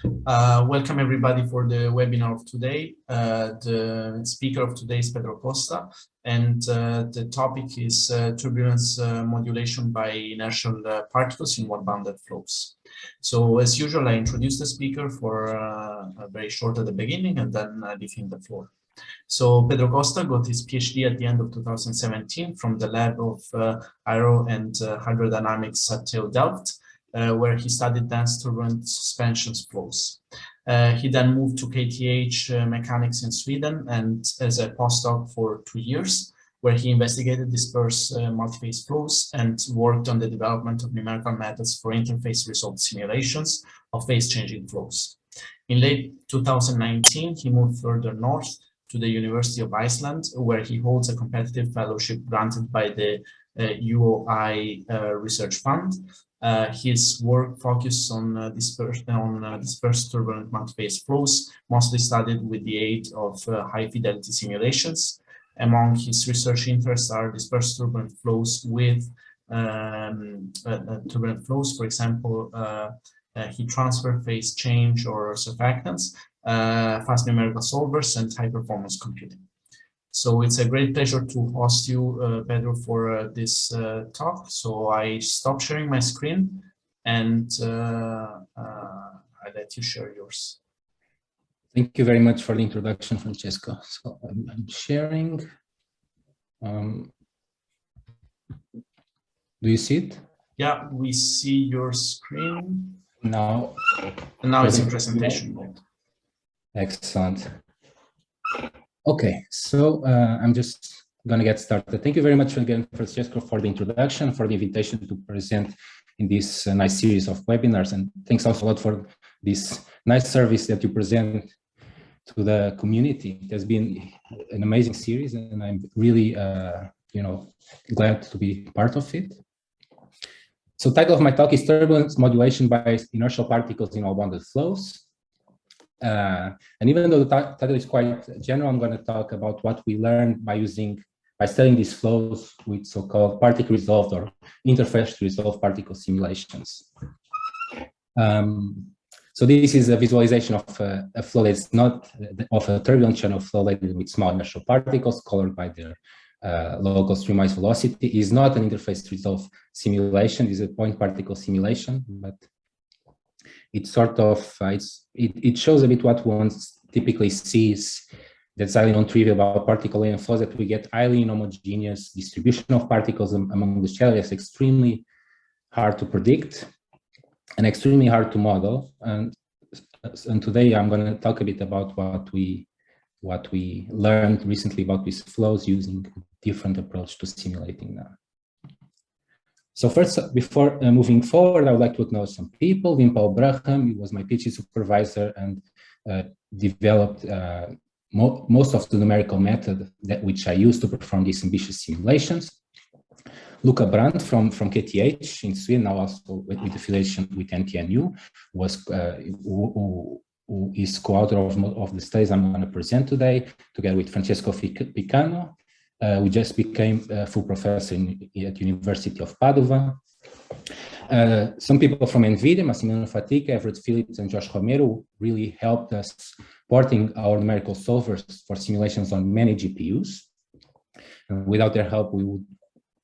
Welcome everybody for the webinar of today. The speaker of today is Pedro Costa, and the topic is turbulence modulation by inertial particles in wall-bounded flows. So as usual, I introduce the speaker for very short at the beginning and then leave him the floor. So Pedro Costa got his PhD at the end of 2017 from the lab of aero and hydrodynamics at TU Delft, where he studied dense turbulent suspensions flows. He then moved to KTH Mechanics in Sweden and as a postdoc for 2 years, where he investigated dispersed multiphase flows and worked on the development of numerical methods for interface resolved simulations of phase-changing flows. In late 2019, he moved further north to the University of Iceland, where he holds a competitive fellowship granted by the UOI Research Fund. His work focused on dispersed turbulent multiphase flows, mostly studied with the aid of high-fidelity simulations. Among his research interests are dispersed turbulent flows with turbulent flows, for example, heat transfer, phase change, or surfactants, fast numerical solvers, and high-performance computing. So it's a great pleasure to host you, Pedro, for this talk. So I stop sharing my screen and I let you share yours. Thank you very much for the introduction, Francesco. So I'm sharing. Do you see it? Yeah, we see your screen. Now it's in presentation mode. Excellent. Okay, so I'm just going to get started. Thank you very much again, Francesco, for the introduction, for the invitation to present in this nice series of webinars. And thanks also a lot for this nice service that you present to the community. It has been an amazing series, and I'm really, glad to be part of it. So the title of my talk is Turbulence Modulation by Inertial Particles in Wall-Bounded Flows. And even though the title is quite general, I'm going to talk about what we learned by studying these flows with so-called particle resolved or interface resolved particle simulations. So this is a visualization of a flow that's not of a turbulent channel flow laden with small inertial particles colored by their local Streamwize velocity. It is not an interface resolved simulation. It is a point particle simulation, but it sort of it shows a bit what one typically sees that's highly non-trivial about particle laden flows, that we get highly inhomogeneous distribution of particles among the shell. It's extremely hard to predict and extremely hard to model. And today I'm going to talk a bit about what we learned recently about these flows using a different approach to simulating them. So first, before moving forward, I would like to acknowledge some people. Wim Paul Braham, he was my PhD supervisor and developed most of the numerical method which I use to perform these ambitious simulations. Luca Brandt from KTH in Sweden, now also with affiliation with NTNU, who is co-author of the studies I'm going to present today, together with Francesco Picano. We just became a full professor at University of Padova. Some people from NVIDIA, Massimiliano Fatica, Everett Phillips, and Josh Romero really helped us porting our numerical solvers for simulations on many GPUs. And without their help, we would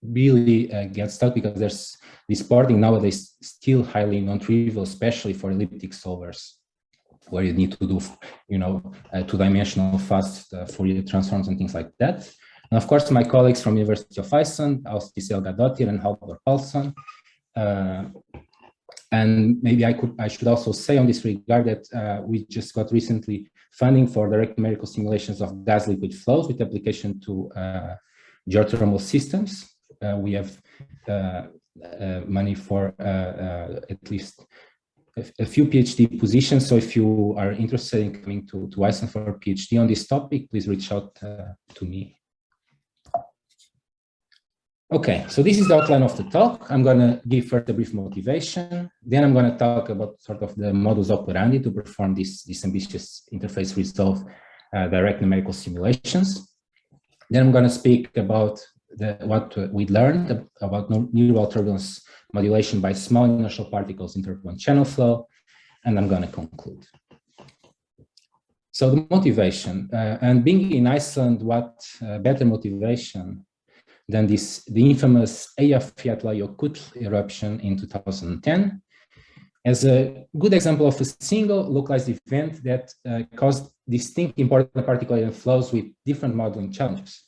really get stuck, because there's this porting nowadays still highly non-trivial, especially for elliptic solvers, where you need to do, two-dimensional fast Fourier transforms and things like that. And of course, my colleagues from University of Iceland, Austis Elgadottir and Halvor Paulsson. And maybe I should also say on this regard that we just got recently funding for direct numerical simulations of gas liquid flows with application to geothermal systems. We have money for at least a few PhD positions. So if you are interested in coming to Iceland for a PhD on this topic, please reach out to me. Okay, so this is the outline of the talk. I'm going to give first a brief motivation. Then I'm going to talk about sort of the modus operandi to perform this ambitious interface resolve direct numerical simulations. Then I'm going to speak about what we learned about neural turbulence modulation by small inertial particles in turbulent channel flow. and I'm going to conclude. So the motivation, and being in Iceland, what better motivation than the infamous Eyjafjallajökull eruption in 2010, as a good example of a single localized event that caused distinct important particle flows with different modeling challenges.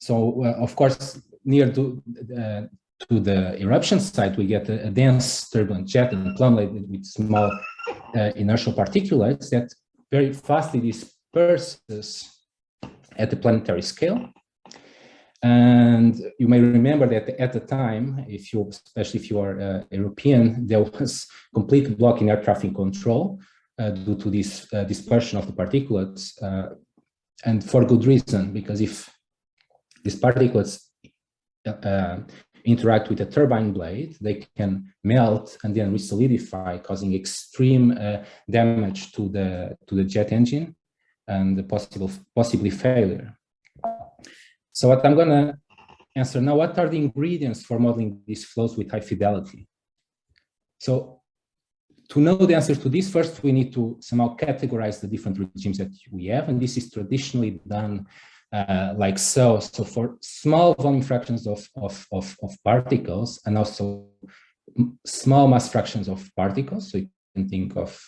So, of course, near to the eruption site, we get a dense turbulent jet and plummet with small inertial particulates that very fastly disperses at the planetary scale. And you may remember that at the time, especially if you are European, there was complete block in air traffic control due to this dispersion of the particulates, and for good reason, because if these particulates interact with a turbine blade, they can melt and then resolidify, causing extreme damage to the jet engine and possibly failure. So what I'm going to answer now, what are the ingredients for modeling these flows with high fidelity? So to know the answer to this, first we need to somehow categorize the different regimes that we have, and this is traditionally done like so. So for small volume fractions of particles, and also small mass fractions of particles, so you can think of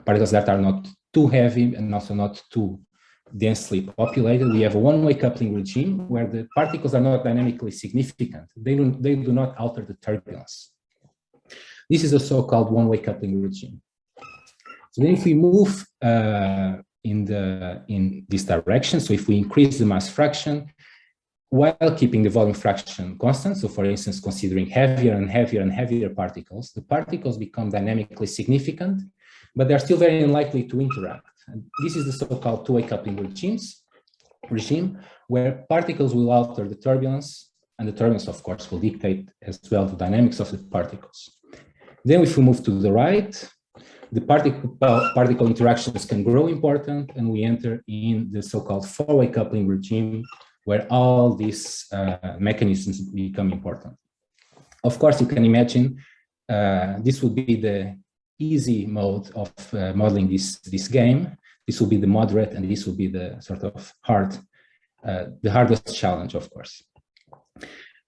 particles that are not too heavy and also not too densely populated, we have a one-way coupling regime where the particles are not dynamically significant. They do not alter the turbulence. This is a so-called one-way coupling regime. So then if we move in this direction, so if we increase the mass fraction while keeping the volume fraction constant, so for instance, considering heavier and heavier and heavier particles, the particles become dynamically significant, but they're still very unlikely to interact. And this is the so-called two-way coupling regime, where particles will alter the turbulence, and the turbulence, of course, will dictate as well the dynamics of the particles. Then if we move to the right, the particle interactions can grow important, and we enter in the so-called four-way coupling regime, where all these mechanisms become important. Of course, you can imagine this would be the easy mode of modeling this game. This will be the moderate, and this will be the sort of the hardest challenge, of course.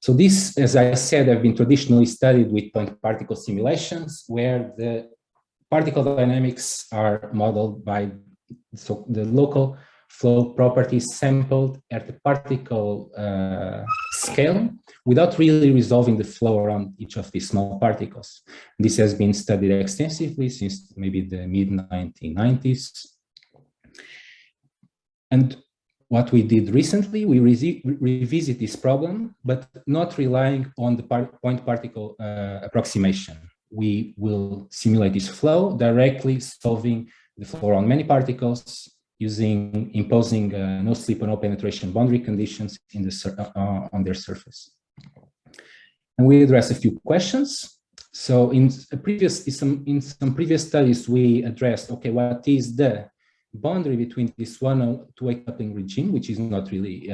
So this, as I said, have been traditionally studied with point particle simulations, where the particle dynamics are modeled by the local flow properties sampled at the particle scale without really resolving the flow around each of these small particles. This has been studied extensively since maybe the mid-1990s. And what we did recently, we revisit this problem, but not relying on the point particle approximation. We will simulate this flow directly, solving the flow around many particles, imposing no slip or no penetration boundary conditions on their surface. And we address a few questions. So in some previous studies, we addressed, okay, what is the boundary between this one two-way coupling regime, which is not really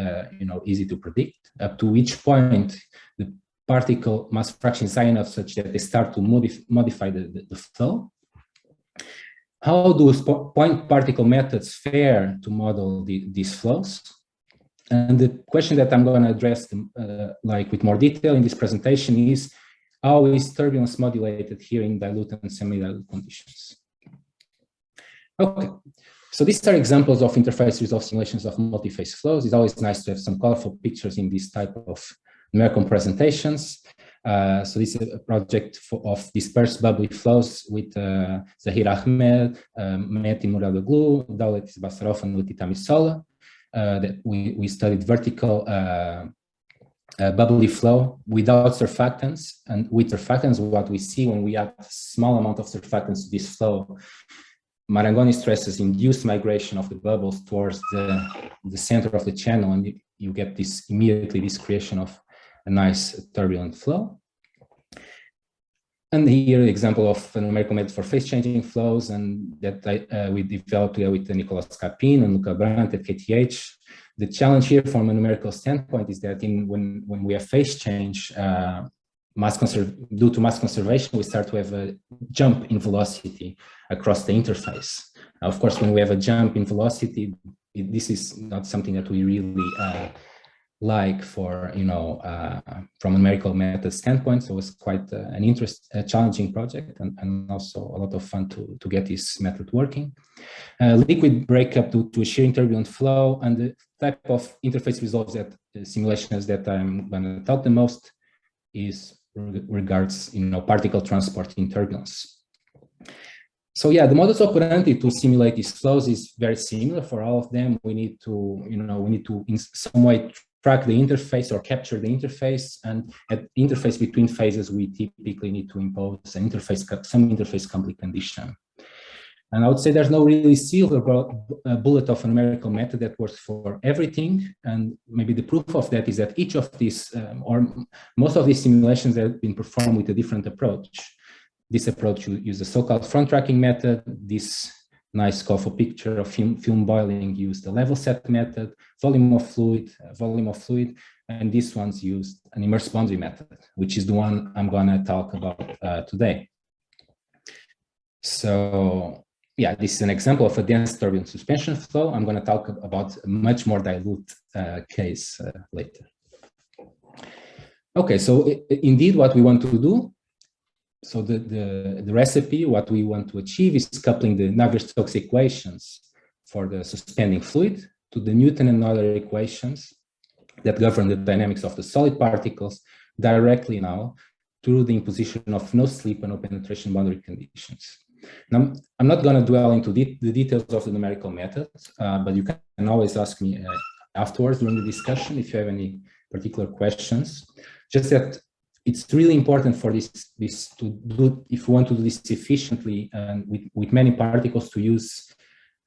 easy to predict, up to which point the particle mass fraction is high enough such that they start to modify the flow. How do point particle methods fare to model these flows? And the question that I'm going to address with more detail in this presentation is, how is turbulence modulated here in dilute and semi-dilute conditions? Okay, so these are examples of interface resolved simulations of multi-phase flows. It's always nice to have some colorful pictures in this type of numerical presentations. So this is a project of dispersed bubbly flows with Zahir Ahmed, Metin Muradoglu, Daulet Basarov, and Luti Tamisola. That we studied vertical bubbly flow without surfactants, and with surfactants, what we see when we add a small amount of surfactants to this flow, Marangoni stresses induce migration of the bubbles towards the center of the channel, and you get immediately this creation of a nice turbulent flow. And here, example of a numerical method for phase-changing flows, and that we developed with Nicolas Capin and Luca Brandt at KTH. The challenge here from a numerical standpoint is that when we have phase change, due to mass conservation, we start to have a jump in velocity across the interface. Now, of course, when we have a jump in velocity, this is not something that we really like for, from a numerical method standpoint. So it was quite a challenging project, and also a lot of fun to get this method working. Liquid breakup to a shear turbulent flow, and the type of interface results that simulations that I'm going to talk the most is regards, particle transport in turbulence. So yeah, the modus operandi to simulate these flows is very similar for all of them. We need to, in some way track the interface or capture the interface, and at interface between phases, we typically need to impose some interface complete condition. And I would say there's no really silver bullet of a numerical method that works for everything. And maybe the proof of that is that each of these, or most of these simulations have been performed with a different approach. This approach uses the so-called front tracking method. This nice colorful picture of film boiling used the level set method, volume of fluid, and this one's used an immersed boundary method, which is the one I'm gonna talk about today. So yeah, this is an example of a dense turbulent suspension flow. I'm gonna talk about a much more dilute case later. Okay, so indeed what we want to do, so the recipe, what we want to achieve is coupling the Navier-Stokes equations for the suspending fluid to the Newton and Euler equations that govern the dynamics of the solid particles directly now through the imposition of no slip and no penetration boundary conditions. Now, I'm not going to dwell into the details of the numerical methods, but you can always ask me afterwards during the discussion if you have any particular questions. Just that it's really important for this to do, if you want to do this efficiently and with many particles, to use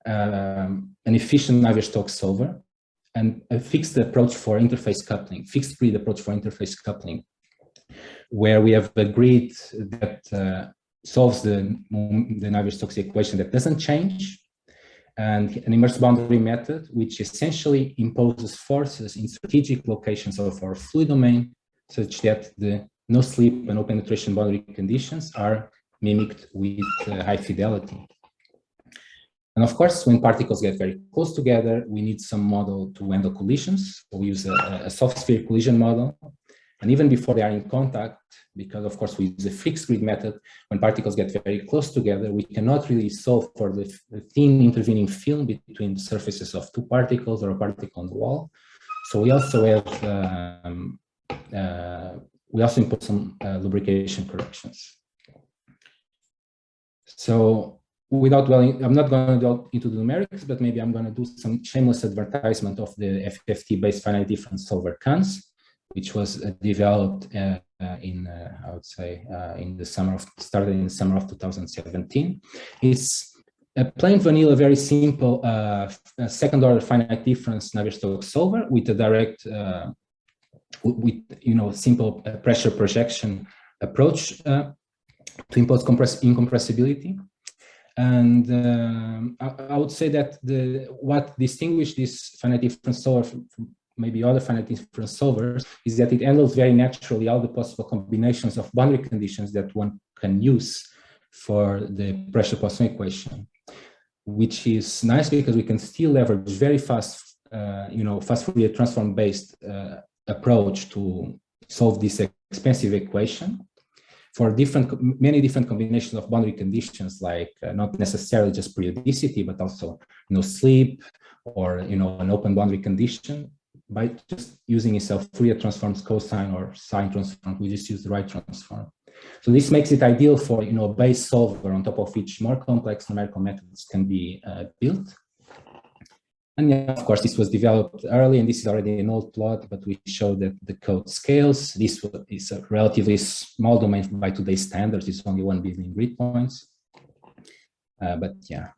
an efficient Navier-Stokes solver and a fixed approach for interface coupling, fixed grid approach for interface coupling, where we have a grid that solves the Navier-Stokes equation that doesn't change, and an immersed boundary method, which essentially imposes forces in strategic locations of our fluid domain, such that the no slip and no penetration boundary conditions are mimicked with high fidelity. And of course, when particles get very close together, we need some model to handle collisions. So we use a soft sphere collision model. And even before they are in contact, because of course we use a fixed grid method, when particles get very close together, we cannot really solve for the thin intervening film between the surfaces of two particles or a particle on the wall. So we also have we also impose some lubrication corrections. So without dwelling, I'm not going to go into the numerics, but maybe I'm going to do some shameless advertisement of the FFT-based finite difference solver CANS, which was developed I would say, started in the summer of 2017. It's a plain vanilla, very simple second order finite difference Navier-Stokes solver with a direct simple pressure projection approach to impose incompressibility. And I would say that what distinguishes this finite difference solver from maybe other finite difference solvers is that it handles very naturally all the possible combinations of boundary conditions that one can use for the pressure Poisson equation, which is nice because we can still leverage very fast, fast Fourier transform based approach to solve this expensive equation for many different combinations of boundary conditions, like not necessarily just periodicity, but also slip or an open boundary condition. By just using itself Fourier transforms, cosine or sine transform, we just use the right transform. So this makes it ideal for a base solver on top of which more complex numerical methods can be built. And yeah, of course, this was developed early, and this is already an old plot, but we show that the code scales. This is a relatively small domain by today's standards. It's only 1 billion grid points. But yeah.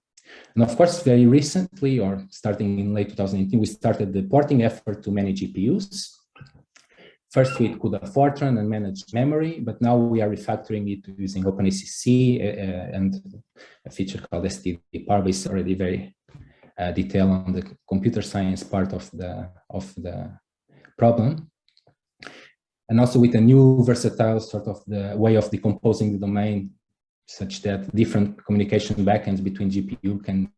And of course, very recently, or starting in late 2018, we started the porting effort to many GPUs. First with CUDA Fortran and managed memory, but now we are refactoring it using OpenACC and a feature called STD Power, but it's already very detailed on the computer science part of the problem. and also with a new versatile sort of the way of decomposing the domain, such that different communication backends between GPU can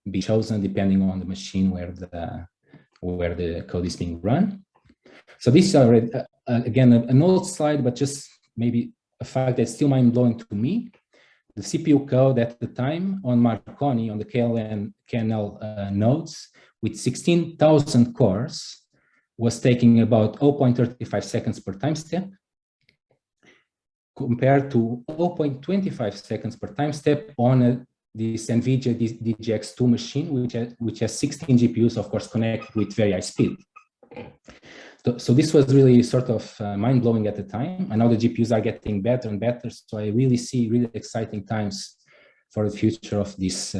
be chosen depending on the machine where the code is being run. So this is already, again, an old slide, but just maybe a fact that's still mind-blowing to me. The CPU code at the time on Marconi, on the KNL nodes, with 16,000 cores, was taking about 0.35 seconds per time step, compared to 0.25 seconds per time step on this NVIDIA DGX2 machine, which has 16 GPUs, of course, connected with very high speed. So this was really sort of mind-blowing at the time, and now the GPUs are getting better and better. So I really see really exciting times for the future of this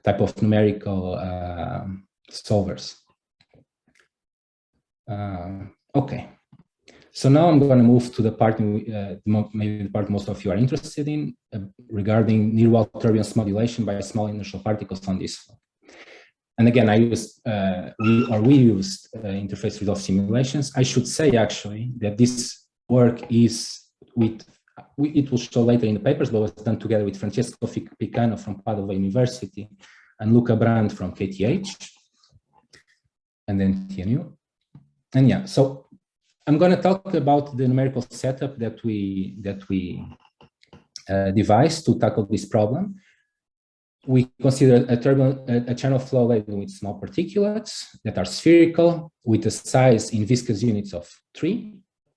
type of numerical solvers. Okay, so now I'm going to move to the part, maybe the part most of you are interested in, regarding near-wall turbulence modulation by small inertial particles on this flow. And again, I used, we used interface resolve simulations. I should say actually that this work is with, it will show later in the papers, but was done together with Francesco Picano from Padova University and Luca Brand from KTH, and then TNU. And yeah, so I'm going to talk about the numerical setup that we devised to tackle this problem. We consider a channel flow laden with small particulates that are spherical with a size in viscous units of 3,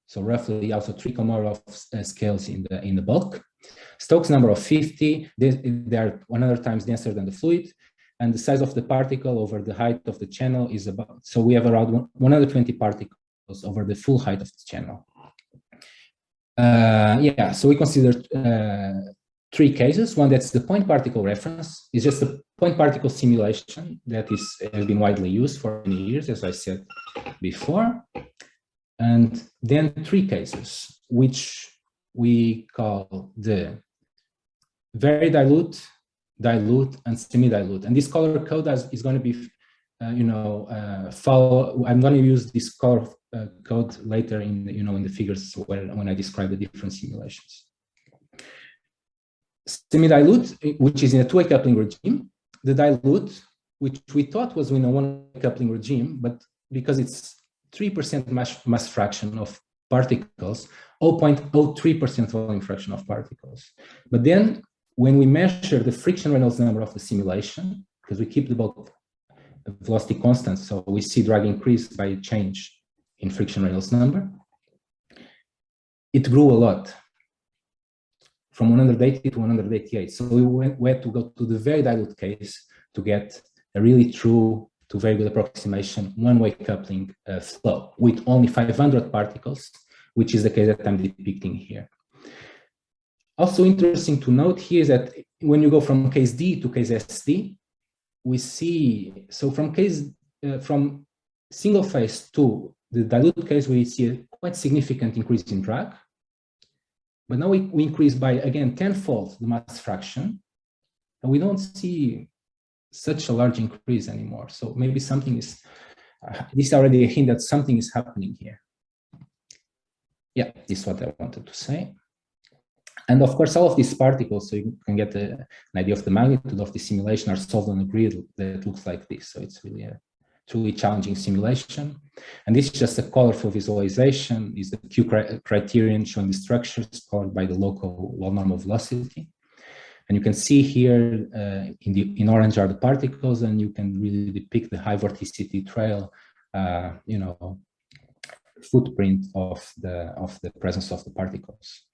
so roughly also 3 Komorov scales in the bulk. Stokes number of 50, they are 100 times denser than the fluid, and the size of the particle over the height of the channel is about, so we have around 120 particles over the full height of the channel. Yeah, so we consider 3 cases. One that's the point particle reference, is just a point particle simulation that has been widely used for many years, as I said before. And then 3 cases, which we call the very dilute, dilute, and semi-dilute. And this color code is going to be, I'm going to use this color code later in, in the figures when I describe the different simulations. Semi-dilute, which is in a two-way coupling regime. The dilute, which we thought was in a one-way coupling regime, but because it's 3% mass fraction of particles, 0.03% volume fraction of particles. But then when we measure the friction Reynolds number of the simulation, because we keep the bulk velocity constant, so we see drag increase by a change in friction Reynolds number, it grew a lot, from 180 to 188. So we had to go to the very dilute case to get a really true to very good approximation one-way coupling flow with only 500 particles, which is the case that I'm depicting here. Also interesting to note here is that when you go from case D to case SD, we see, so from single phase to the dilute case, we see a quite significant increase in drag. But now we increase by, again, tenfold the mass fraction, and we don't see such a large increase anymore. So maybe something is, this is already a hint that something is happening here. Yeah, this is what I wanted to say. And of course, all of these particles, so you can get an idea of the magnitude of the simulation, are solved on a grid that looks like this. So it's really a truly challenging simulation. And this is just a colorful visualization, is the Q criterion showing the structures colored by the local wall normal velocity. And you can see here in orange are the particles, and you can really depict the high vorticity trail, footprint of the presence of the particles.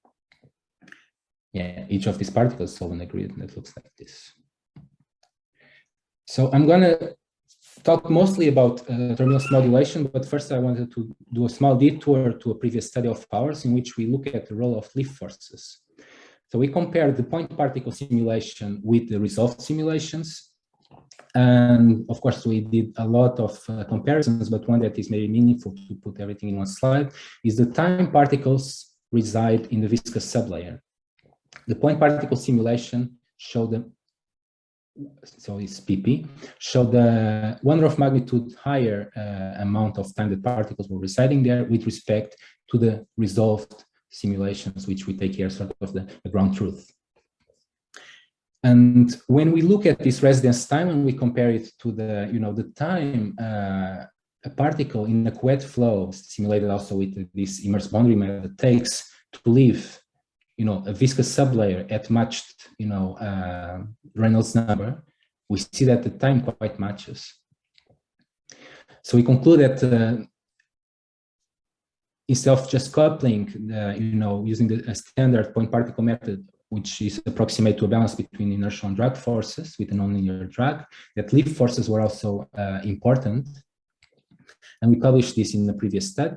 Yeah, each of these particles solved on a grid that looks like this. So I'm going to talk mostly about turbulence modulation, but first I wanted to do a small detour to a previous study of ours in which we look at the role of lift forces. So we compared the point particle simulation with the resolved simulations. And of course, we did a lot of comparisons, but one that is maybe meaningful to put everything in one slide is the time particles reside in the viscous sublayer. The point particle simulation showed them, so it's PP, showed the 1 order of magnitude higher amount of time that particles were residing there with respect to the resolved simulations, which we take here sort of the ground truth. And when we look at this residence time and we compare it to the, the time a particle in a wet flow simulated also with this immerse boundary method takes to leave, a viscous sublayer at matched, Reynolds number, we see that the time quite matches. So we conclude that instead of just coupling, using the standard point particle method, which is approximate to a balance between inertial and drag forces with a nonlinear drag, that lift forces were also important. And we published this in the previous study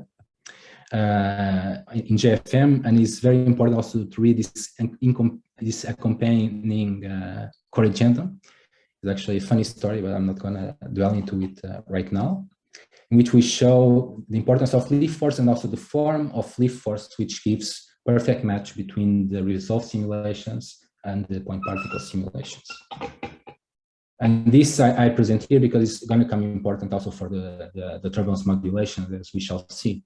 in JFM, and it's very important also to read this accompanying corrigendum. It's actually a funny story, but I'm not going to dwell into it right now, in which we show the importance of lift force and also the form of lift force, which gives perfect match between the resolved simulations and the point particle simulations. And this I present here because it's going to become important also for the turbulence modulation, as we shall see.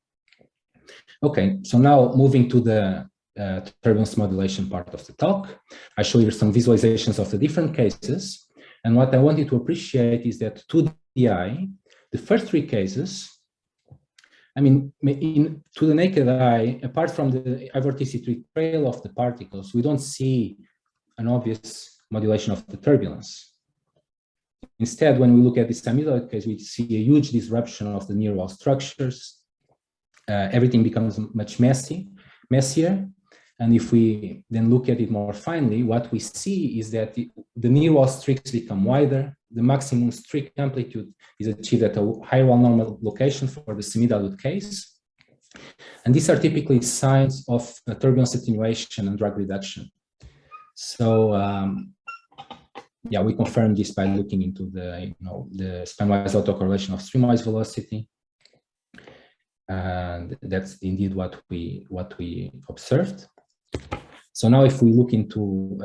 Okay, so now moving to the turbulence modulation part of the talk, I show you some visualizations of the different cases. And what I want you to appreciate is that to the eye, the first three cases, I mean, to the naked eye, apart from the vorticity trail of the particles, we don't see an obvious modulation of the turbulence. Instead, when we look at this amygdaloid case, we see a huge disruption of the neural structures. Everything becomes much messier. And if we then look at it more finely, what we see is that the neural streaks become wider. The maximum streak amplitude is achieved at a higher wall normal location for the semi-dilute case. And these are typically signs of turbulence attenuation and drag reduction. So, yeah, we confirm this by looking into the, the span-wise autocorrelation of Streamwize velocity. And that's indeed what we observed. So now if we look into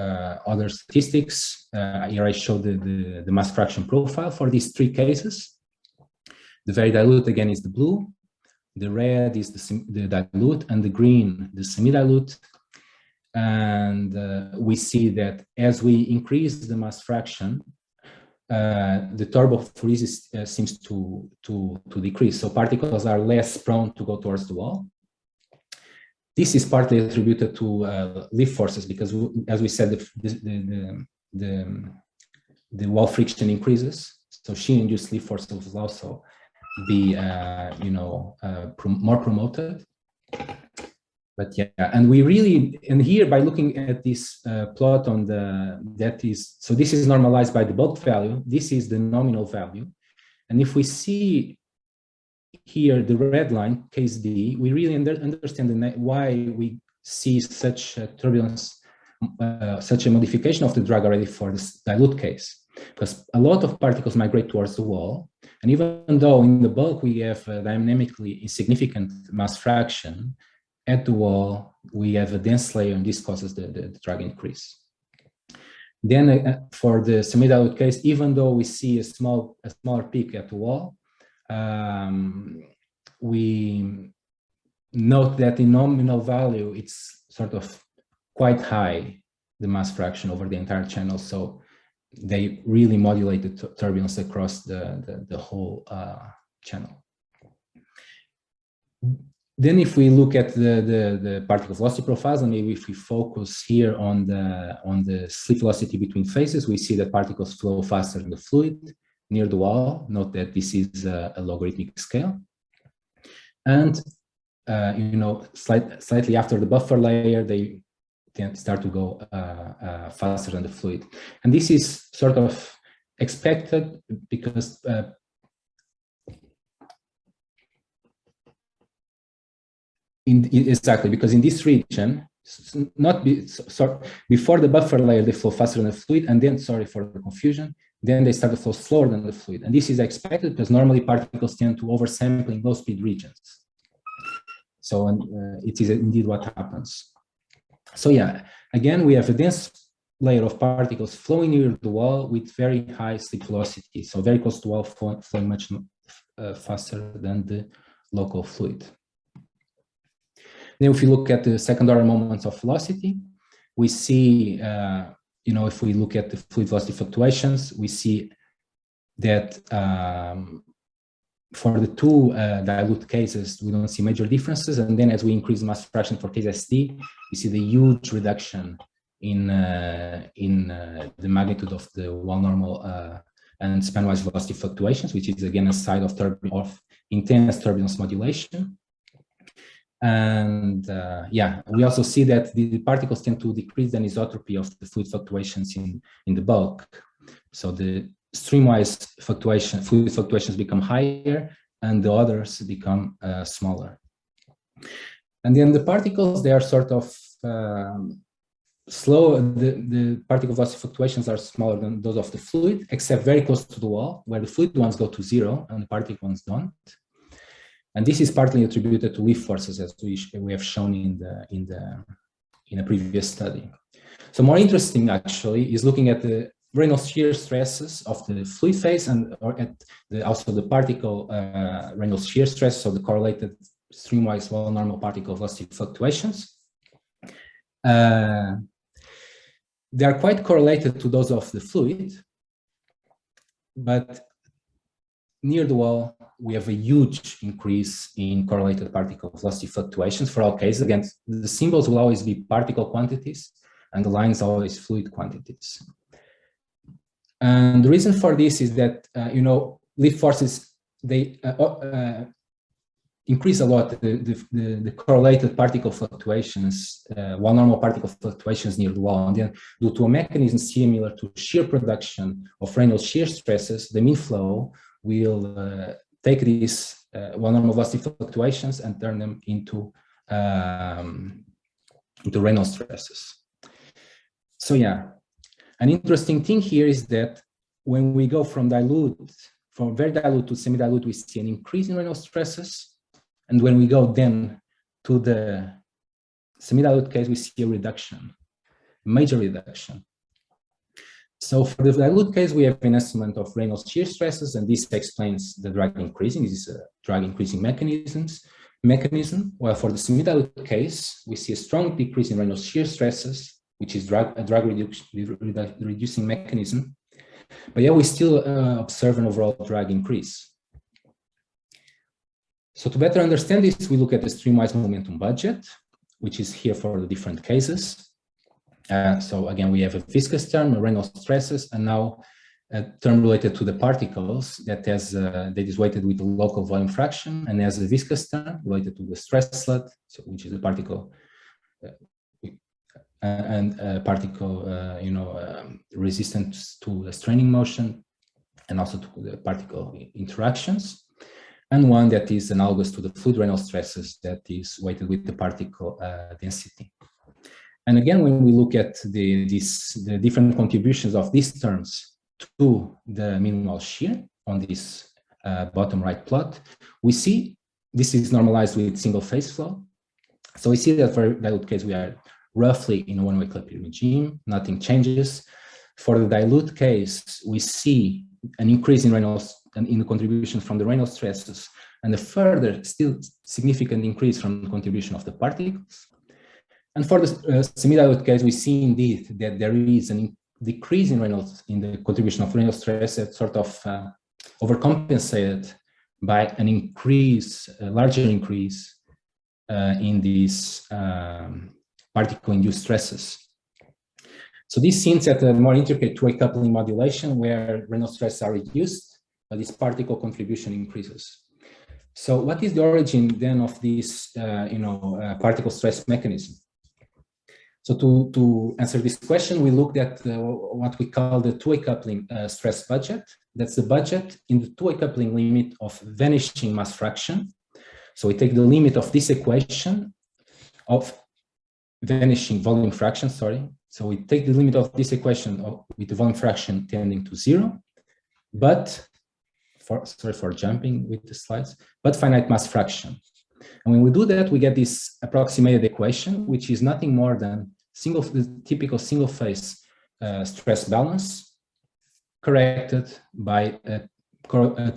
other statistics, here I show the mass fraction profile for these three cases. The very dilute again is the blue, the red is the dilute, and the green, the semi-dilute. And we see that as we increase the mass fraction, the turbophoresis seems to decrease. So particles are less prone to go towards the wall. This is partly attributed to lift forces because, as we said, the wall friction increases. So shear-induced lift forces will also be, more promoted. But yeah, and we really, and here by looking at this plot on so this is normalized by the bulk value. This is the nominal value. And if we see here the red line, case D, we really understand why we see such a turbulence, such a modification of the drag already for this dilute case. Because a lot of particles migrate towards the wall. And even though in the bulk we have a dynamically insignificant mass fraction, at the wall, we have a dense layer, and this causes the drag increase. Then for the semi-dilute case, even though we see a smaller peak at the wall, we note that in nominal value, it's sort of quite high, the mass fraction over the entire channel. So they really modulate the turbulence across the whole channel. Then if we look at the particle velocity profiles, and maybe if we focus here on the slip velocity between phases, we see that particles flow faster in the fluid near the wall. Note that this is a logarithmic scale. And, slightly after the buffer layer, they then start to go faster than the fluid. And this is sort of expected because exactly, because in this region, before the buffer layer, they flow faster than the fluid, and then, sorry for the confusion, then they start to flow slower than the fluid. And this is expected because normally particles tend to oversample in low speed regions. So it is indeed what happens. So yeah, again, we have a dense layer of particles flowing near the wall with very high slip velocity. So very close to the wall, flowing much faster than the local fluid. Then if you look at the second-order moments of velocity, we see, if we look at the fluid velocity fluctuations, we see that for the two dilute cases, we don't see major differences. And then as we increase mass fraction for case SD, we see the huge reduction in the magnitude of the wall normal and spanwise velocity fluctuations, which is again a side of intense turbulence modulation. And we also see that the particles tend to decrease the anisotropy of the fluid fluctuations in the bulk. So the streamwise fluid fluctuations become higher and the others become smaller. And then the particles, they are sort of slow. The particle velocity fluctuations are smaller than those of the fluid, except very close to the wall, where the fluid ones go to zero and the particle ones don't. And this is partly attributed to lift forces, as we have shown in a previous study. So more interesting, actually, is looking at the Renal shear stresses of the fluid phase and also the particle Renal shear stress, so the correlated streamwise wall normal particle velocity fluctuations. They are quite correlated to those of the fluid, but near the wall, we have a huge increase in correlated particle velocity fluctuations for all cases. Again, the symbols will always be particle quantities and the lines always fluid quantities. And the reason for this is that, lift forces, they increase a lot the correlated particle fluctuations, wall normal particle fluctuations near the wall. And then due to a mechanism similar to shear production of Renal shear stresses, the mean flow will take these wall normal velocity fluctuations and turn them into Renal stresses. So yeah. An interesting thing here is that when we go from very dilute to semi-dilute, we see an increase in Renal stresses. And when we go then to the semi-dilute case, we see a reduction, major reduction. So for the dilute case, we have an estimate of Renal shear stresses, and this explains the drag increasing. This is a drag increasing mechanism. While for the semi-dilute case, we see a strong decrease in Renal shear stresses, which is a drag reducing mechanism. But yeah, we still observe an overall drag increase. So to better understand this, we look at the streamwise momentum budget, which is here for the different cases. So again, we have a viscous term, Renal stresses, and now a term related to the particles that is weighted with the local volume fraction, and has a viscous term related to the stress slut, which is a particle resistance to the straining motion, and also to the particle interactions, and one that is analogous to the fluid Renal stresses that is weighted with the particle density. And again, when we look at the different contributions of these terms to the minimal shear on this bottom right plot, we see this is normalized with single phase flow. So we see that for dilute case, we are roughly in a one-way Clapeyron regime, nothing changes. For the dilute case, we see an increase in the contribution from the Renal stresses, and a further, still significant increase from the contribution of the particles. And for the semi-dilute case, we see indeed that there is a decrease in the contribution of Renal stress that sort of overcompensated by an increase, a larger increase in these particle-induced stresses. So this hints at a more intricate two-way coupling modulation where Renal stresses are reduced, but this particle contribution increases. So what is the origin then of this, particle stress mechanism? So to answer this question, we looked at what we call the two-way coupling stress budget. That's the budget in the two-way coupling limit of vanishing mass fraction. So we take the limit of this equation of vanishing volume fraction, sorry. So we take the limit of this equation with the volume fraction tending to zero, but sorry for jumping with the slides, but finite mass fraction. And when we do that, we get this approximated equation, which is nothing more than the typical single phase stress balance corrected by a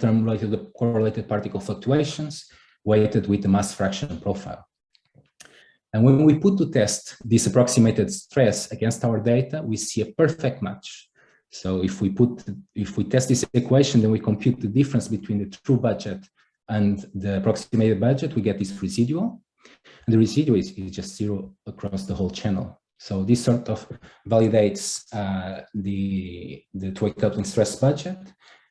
term related to correlated particle fluctuations weighted with the mass fraction profile. And when we put to test this approximated stress against our data, we see a perfect match. So if we test this equation, then we compute the difference between the true budget and the approximated budget, we get this residual. And the residual is just zero across the whole channel. So this sort of validates the two-way coupling stress budget.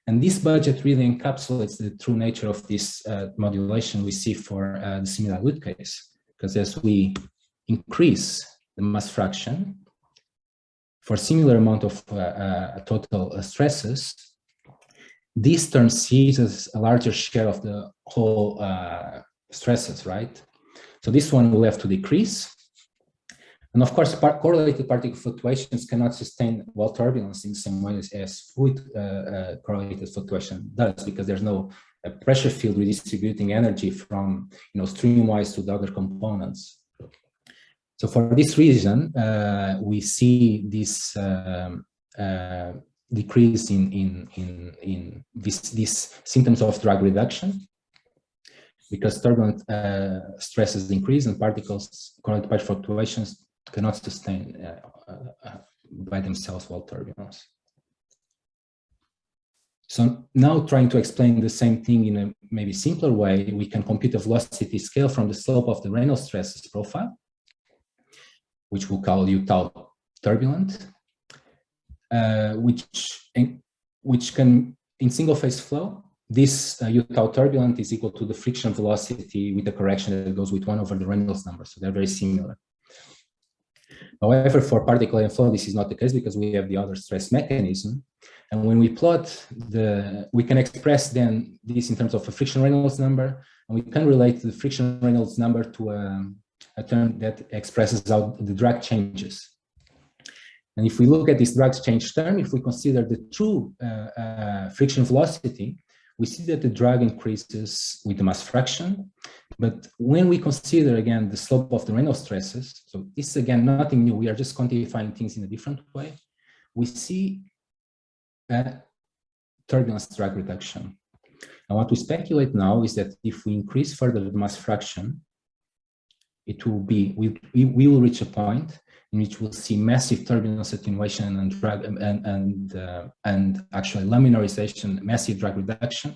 And this budget really encapsulates the true nature of this modulation we see for the semi-dilute case. Because as we increase the mass fraction for similar amount of total stresses, this term sees as a larger share of the whole stresses, right? So this one will have to decrease. And of course, correlated particle fluctuations cannot sustain wall turbulence in the same way as fluid correlated fluctuation does, because there's no pressure field redistributing energy from streamwise to the other components. So for this reason, we see this decrease in these symptoms of drag reduction, because turbulent stresses increase and particles correlated particle fluctuations cannot sustain by themselves wall turbulence. So now, trying to explain the same thing in a maybe simpler way, we can compute a velocity scale from the slope of the Renal stresses profile, which we'll call U tau turbulent, which can, in single phase flow, this U tau turbulent is equal to the friction velocity with the correction that goes with 1 over the Reynolds number. So they're very similar. However, for particle and flow, this is not the case because we have the other stress mechanism. And when we plot we can express then this in terms of a friction Reynolds number, and we can relate the friction Reynolds number to a term that expresses how the drag changes. And if we look at this drag change term, if we consider the true friction velocity, we see that the drag increases with the mass fraction. But when we consider again the slope of the Renal stresses, so this is again nothing new, we are just quantifying things in a different way, we see a turbulence drag reduction. And what we speculate now is that if we increase further the mass fraction, it will be, we will reach a point in which we'll see massive turbulence attenuation and drag and actually laminarization, massive drag reduction,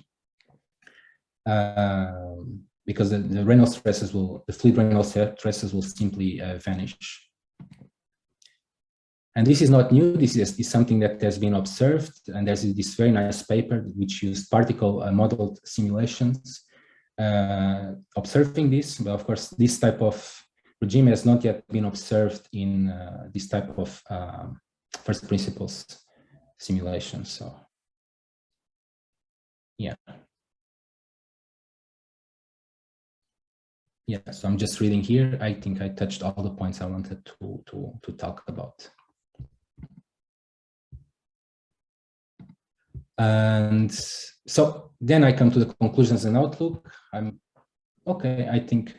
because the Renal stresses the fluid Renal stresses will simply vanish. And this is not new. This is something that has been observed, and there's this very nice paper which used particle modeled simulations observing this. But of course, this type of regime has not yet been observed in this type of first principles simulation. So, yeah. Yeah, so I'm just reading here. I think I touched all the points I wanted to talk about. And so then I come to the conclusions and outlook. I think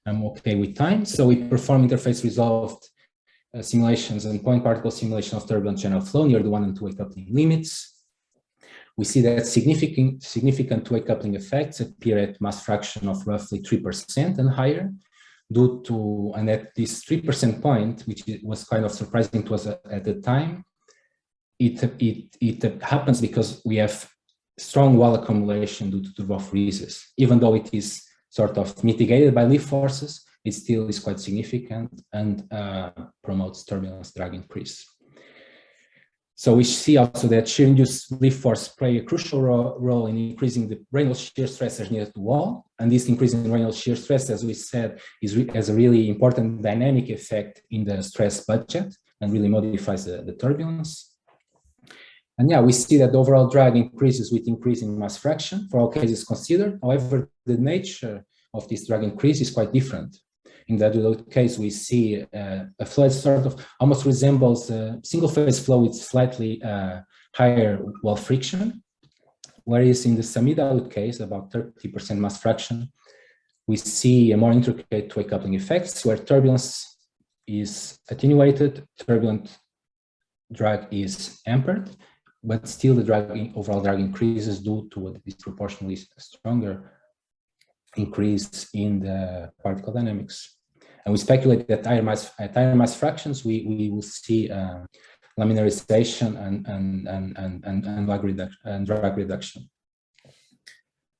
I'm okay with time. So we perform interface resolved simulations and point particle simulation of turbulent channel flow near the 1 and 2-way coupling limits. We see that significant two-way coupling effects appear at mass fraction of roughly 3% and higher, and at this 3% point, which was kind of surprising to us at the time, it happens because we have strong wall accumulation due to turbophoresis. Even though it is sort of mitigated by lift forces, it still is quite significant and promotes turbulence drag increase. So we see also that shear-induced lift force play a crucial role in increasing the Renal shear stresses near the wall. And this increase in Renal shear stress, as we said, has a really important dynamic effect in the stress budget and really modifies the turbulence. And yeah, we see that the overall drag increases with increasing mass fraction for all cases considered. However, the nature of this drag increase is quite different. In the dilute case, we see a flow that sort of almost resembles a single phase flow with slightly higher wall friction. Whereas in the semi-dilute case, about 30% mass fraction, we see a more intricate two-way coupling effects where turbulence is attenuated, turbulent drag is ampered, but still the overall drag increases due to a disproportionately stronger increase in the particle dynamics. And we speculate that at higher mass fractions, we will see laminarization and drag reduction.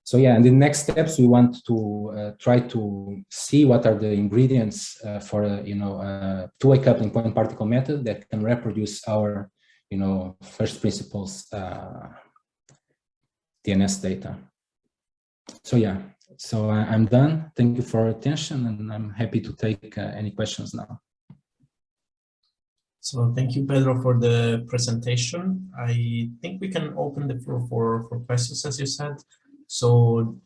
So yeah, and the next steps, we want to try to see what are the ingredients for a two-way coupling point-particle method that can reproduce our first principles DNS data. So yeah, so I'm done. Thank you for your attention, and I'm happy to take any questions now. So thank you, Pedro, for the presentation. I think we can open the floor for questions, as you said. So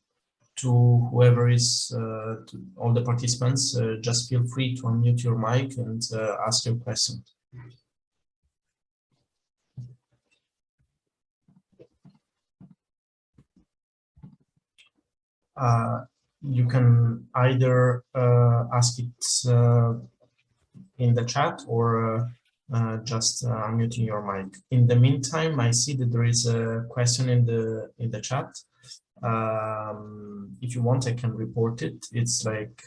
to whoever is, to all the participants, just feel free to unmute your mic and ask your question. You can either ask it in the chat or just unmuting your mic. In the meantime, I see that there is a question in the chat. If you want, I can report it. It's like,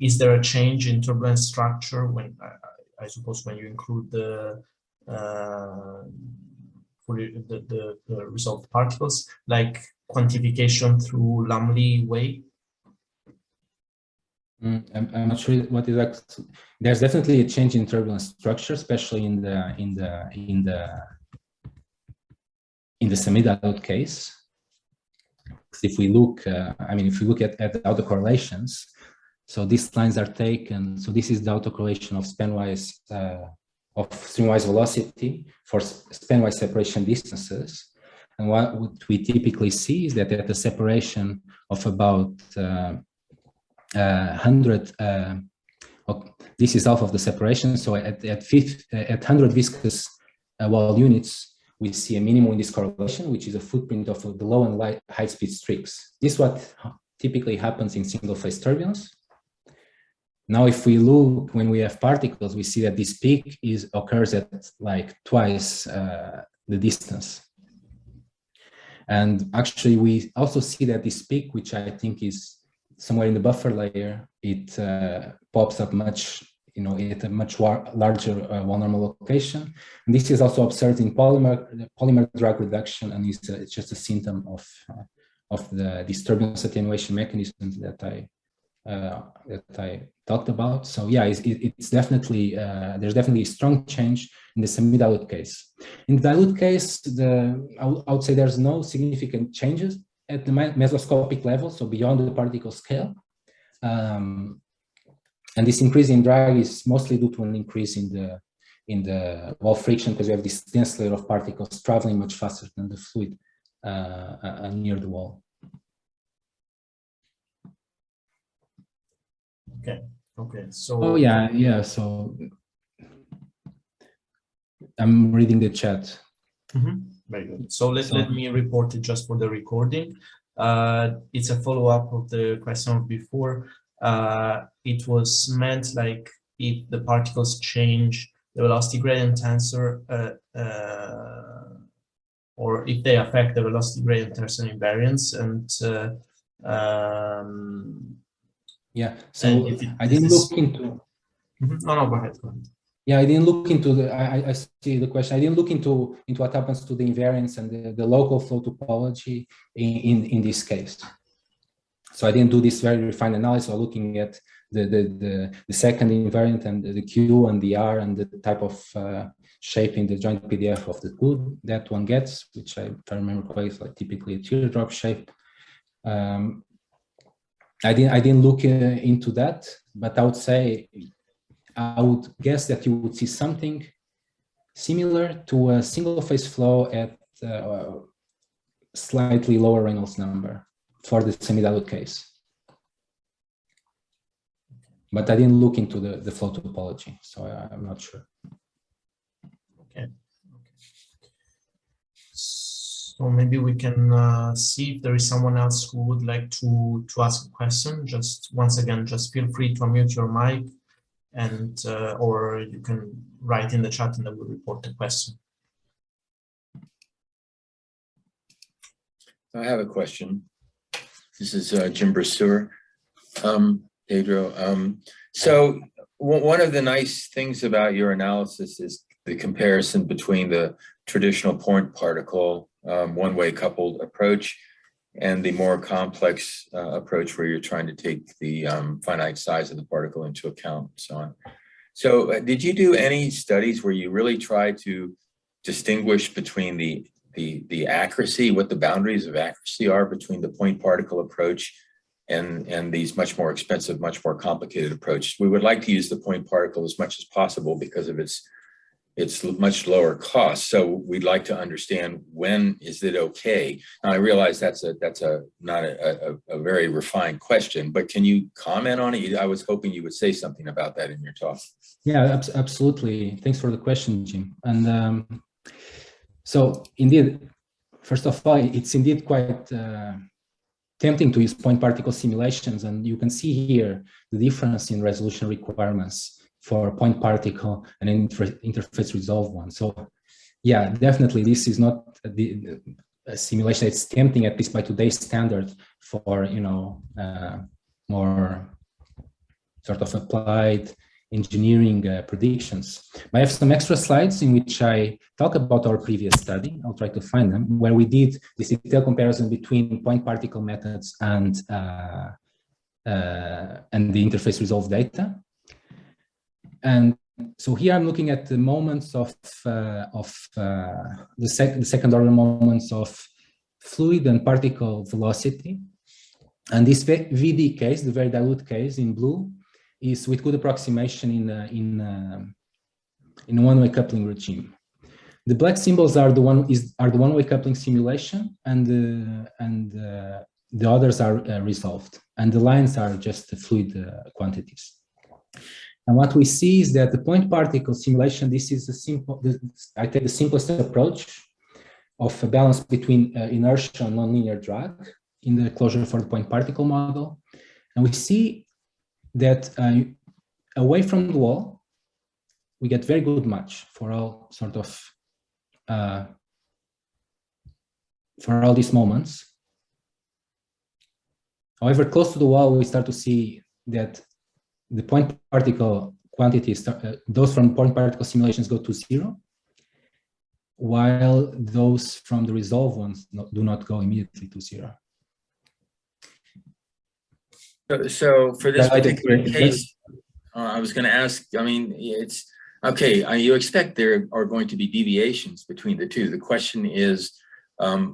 is there a change in turbulence structure when I suppose when you include the resolved particles, like quantification through Lumley way? I'm not sure what is actually. There's definitely a change in turbulence structure, especially in the semi-dilute case. If we look, if we look at the autocorrelations, so these lines are taken. So this is the autocorrelation of spanwise of streamwise velocity for spanwise separation distances. And what we typically see is that at a separation of about 100, this is half of the separation. So at 100 viscous wall units, we see a minimum in this correlation, which is a footprint of the low and high speed streaks. This is what typically happens in single phase turbulence. Now, if we look when we have particles, we see that this peak occurs at like twice the distance. And actually, we also see that this peak, which I think is somewhere in the buffer layer, it pops up much, at a much larger wall normal location. And this is also observed in polymer drag reduction, and it's just a symptom of the disturbance attenuation mechanisms that I talked about. So yeah, it's definitely there's definitely a strong change in the semi-dilute case. In the dilute case, I would say there's no significant changes at the mesoscopic level, so beyond the particle scale. And this increase in drag is mostly due to an increase in the wall friction, because we have this dense layer of particles traveling much faster than the fluid near the wall. Okay. So. Oh yeah. So I'm reading the chat. Mm-hmm. Very good. So let me report it just for the recording. It's a follow-up of the question of before. It was meant like if the particles change the velocity gradient tensor, or if they affect the velocity gradient tensor invariance, and yeah. So I didn't look into. Mm-hmm. No, go ahead. Yeah, I didn't look into the. I see the question. I didn't look into what happens to the invariance and the local flow topology in this case. So I didn't do this very refined analysis, or looking at the second invariant and the Q and the R and the type of shape in the joint PDF of the two that one gets, which if I remember correctly, is like typically a teardrop shape. I didn't look into that, but I would say, I would guess that you would see something similar to a single phase flow at slightly lower Reynolds number for the semi-dilute case. But I didn't look into the flow topology, so I'm not sure. Okay. So maybe we can see if there is someone else who would like to ask a question. Just once again, just feel free to unmute your mic, and or you can write in the chat and I will report the question. I have a question. This is Jim Brasseur. Pedro. So one of the nice things about your analysis is the comparison between the traditional point particle one-way coupled approach and the more complex approach where you're trying to take the finite size of the particle into account and so on. So did you do any studies where you really try to distinguish between the accuracy, what the boundaries of accuracy are between the point particle approach and these much more expensive, much more complicated approaches? We would like to use the point particle as much as possible because of its much lower cost. So we'd like to understand, when is it okay? Now I realize that's not a very refined question, but can you comment on it? I was hoping you would say something about that in your talk. Yeah, absolutely. Thanks for the question, Jim. And so indeed, first of all, it's indeed quite tempting to use point particle simulations, and you can see here the difference in resolution requirements for point particle and an interface resolved one. So yeah, definitely this is not a simulation. It's tempting, at least by today's standard, for more sort of applied engineering predictions. But I have some extra slides in which I talk about our previous study. I'll try to find them, where we did this detailed comparison between point particle methods and the interface resolved data. And so here I'm looking at the moments of the second order moments of fluid and particle velocity. And this VD case, the very dilute case in blue, is with good approximation in a one-way coupling regime. The black symbols are the one-way coupling simulation, and the others are resolved, and the lines are just the fluid quantities. And what we see is that the point particle simulation, this is I take the simplest approach of a balance between inertia and nonlinear drag in the closure for the point particle model. And we see that away from the wall, we get very good match for all sort of, for all these moments. However, close to the wall, we start to see that the point particle quantities, those from point particle simulations go to 0, while those from the resolved ones do not go immediately to 0. So for this particular case, I was going to ask, I mean, it's okay, you expect there are going to be deviations between the two. The question is,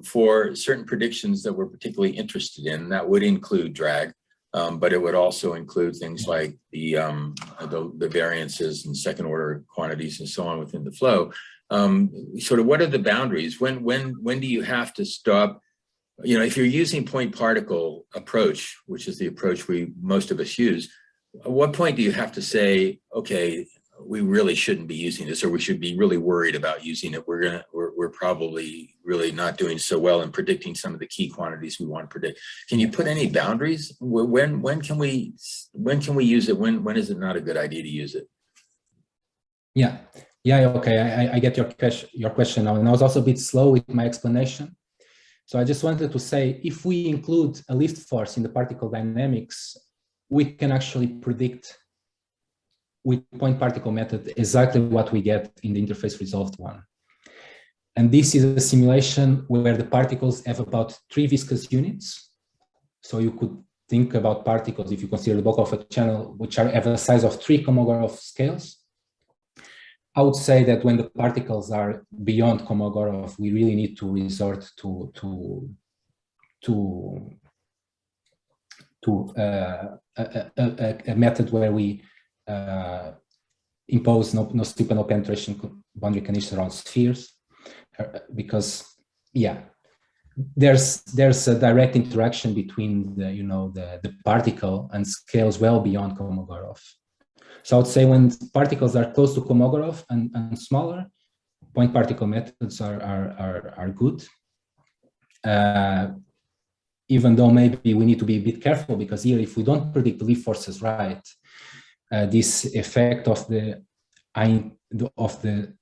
for certain predictions that we're particularly interested in, that would include drag, but it would also include things like the variances and second order quantities and so on within the flow. Sort of what are the boundaries? When do you have to stop? You know, if you're using point particle approach, which is the approach most of us use, at what point do you have to say, okay, we really shouldn't be using this, or we should be really worried about using it? We're probably really not doing so well in predicting some of the key quantities we want to predict. Can you put any boundaries? When can we use it? When is it not a good idea to use it? Yeah, okay. I get your question now, and I was also a bit slow with my explanation. So I just wanted to say, if we include a lift force in the particle dynamics, we can actually predict with point particle method exactly what we get in the interface resolved one. And this is a simulation where the particles have about 3 viscous units. So you could think about particles, if you consider the bulk of a channel, which have a size of 3 Kolmogorov scales. I would say that when the particles are beyond Kolmogorov, we really need to resort to a method where we impose no steep and no penetration boundary conditions around spheres, because there's a direct interaction between the particle and scales well beyond Kolmogorov. So I would say when particles are close to Kolmogorov and smaller, point particle methods are good. Even though maybe we need to be a bit careful, because here, if we don't predict the lift forces right, this effect of the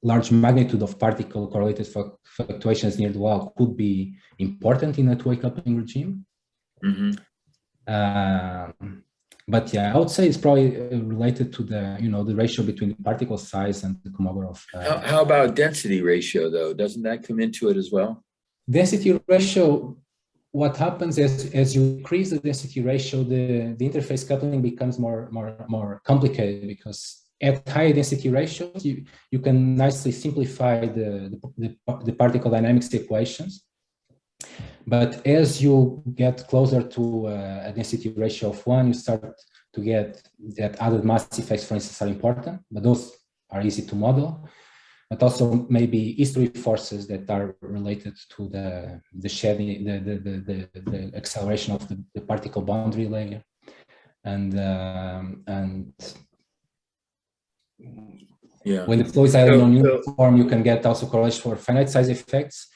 large magnitude of particle correlated fluctuations near the wall could be important in a two-way coupling regime. Mm-hmm. But yeah, I would say it's probably related to the, the ratio between the particle size and the Kolmogorov. How about density ratio, though? Doesn't that come into it as well? Density ratio, what happens as you increase the density ratio, the interface coupling becomes more complicated, because at high density ratios, you can nicely simplify the particle dynamics equations. But as you get closer to a density ratio of 1, you start to get that added mass effects, for instance, are important, but those are easy to model. But also maybe history forces that are related to the shedding, the acceleration of the particle boundary layer, and yeah, when the flow is either non-uniform, you can get also correlation for finite size effects.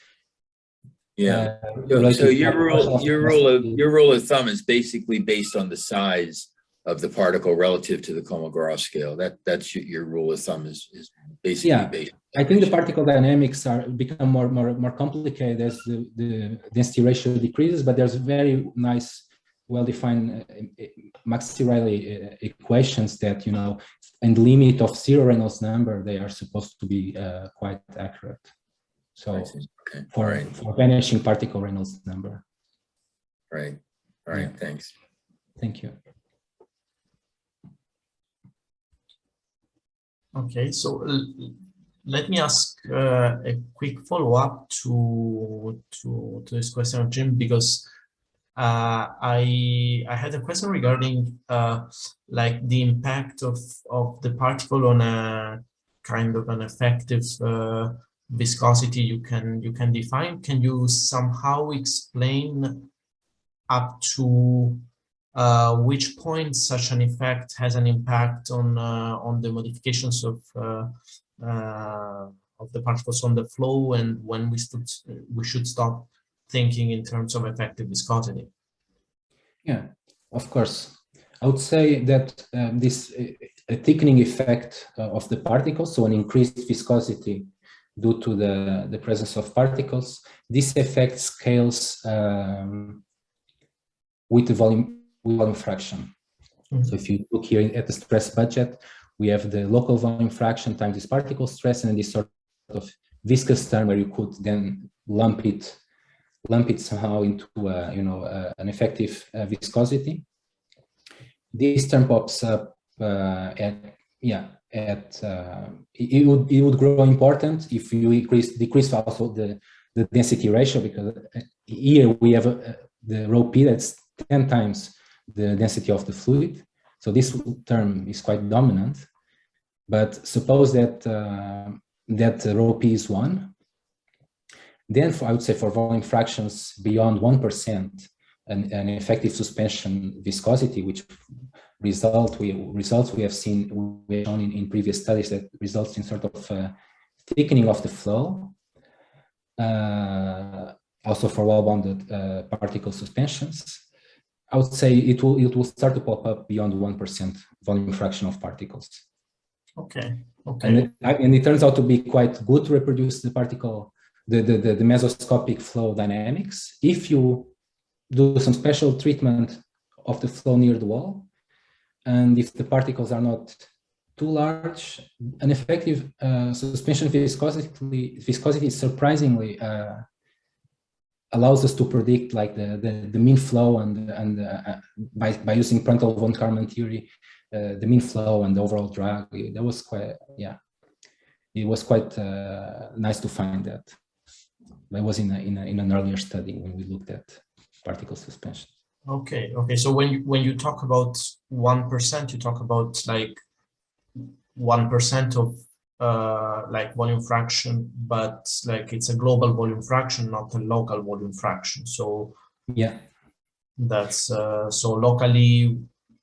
Yeah. So your rule of thumb is basically based on the size of the particle relative to the Kolmogorov scale. That's your rule of thumb is basically based. I think the particle dynamics become more complicated as the density ratio decreases, but there's very nice, well-defined Maxi-Reilly equations that, in the limit of 0 Reynolds number, they are supposed to be quite accurate. So for vanishing particle Reynolds number. Right. All right. Thanks. Thank you. Okay, so let me ask a quick follow-up to this question of Jim, because I had a question regarding like the impact of the particle on a kind of an effective viscosity you can define. Can you somehow explain up to which point such an effect has an impact on the modifications of the particles on the flow, and when we should stop thinking in terms of effective viscosity? Yeah, of course. I would say that this thickening effect of the particles, so an increased viscosity due to the presence of particles, this effect scales with the volume fraction. Mm-hmm. So if you look here at the stress budget, we have the local volume fraction times this particle stress, and this sort of viscous term where you could then lump it somehow into an effective viscosity. This term pops up it would grow important if you decrease also the density ratio, because here we have the rho p that's 10 times the density of the fluid. So this term is quite dominant. But suppose that that rho p is 1, then I would say for volume fractions beyond 1%, an effective suspension viscosity, which results we have seen shown in previous studies that results in sort of thickening of the flow. Also for well-bounded particle suspensions, I would say it will start to pop up beyond 1% volume fraction of particles. Okay. And it turns out to be quite good to reproduce the mesoscopic flow dynamics if you do some special treatment of the flow near the wall, and if the particles are not too large, an effective suspension viscosity surprisingly allows us to predict like the mean flow and by using Prandtl von Karman theory, the mean flow and the overall drag. That was quite it was quite nice to find that. That was in an earlier study when we looked at particle suspension. Okay. So when you talk about 1%, you talk about like 1% of like volume fraction, but like it's a global volume fraction, not a local volume fraction. So yeah, that's so locally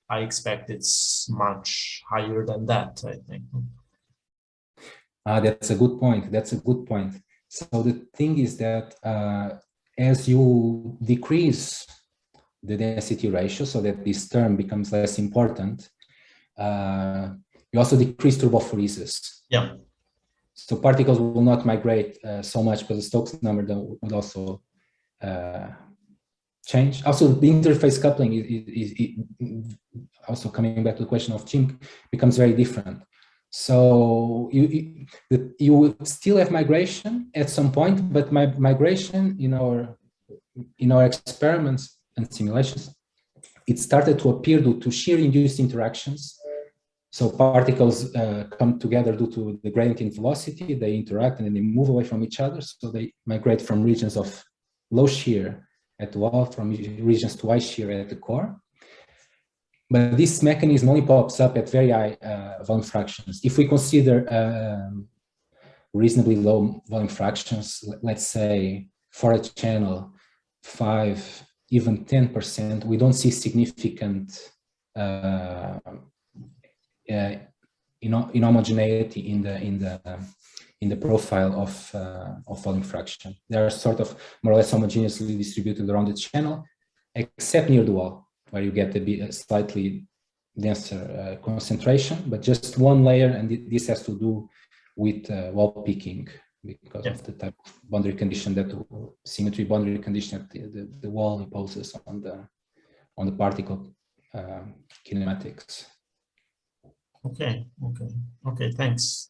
I expect it's much higher than that, I think. That's a good point. So the thing is that as you decrease the density ratio so that this term becomes less important, you also decrease turbophoresis. Yeah. So particles will not migrate so much, but the Stokes number would also change. Also, the interface coupling is also coming back to the question of chink, becomes very different. So you will still have migration at some point, but migration in our experiments and simulations, it started to appear due to shear-induced interactions. So particles come together due to the gradient in velocity, they interact and then they move away from each other. So they migrate from regions of low shear at the wall, from regions to high shear at the core. But this mechanism only pops up at very high volume fractions. If we consider reasonably low volume fractions, let's say for a channel 5, even 10%, we don't see significant inhomogeneity in the profile of volume fraction. They are sort of more or less homogeneously distributed around the channel, except near the wall, where you get a slightly denser concentration, but just one layer, and this has to do with wall peaking because of the type of boundary condition, that symmetry boundary condition that the wall imposes on the particle kinematics. Okay, thanks.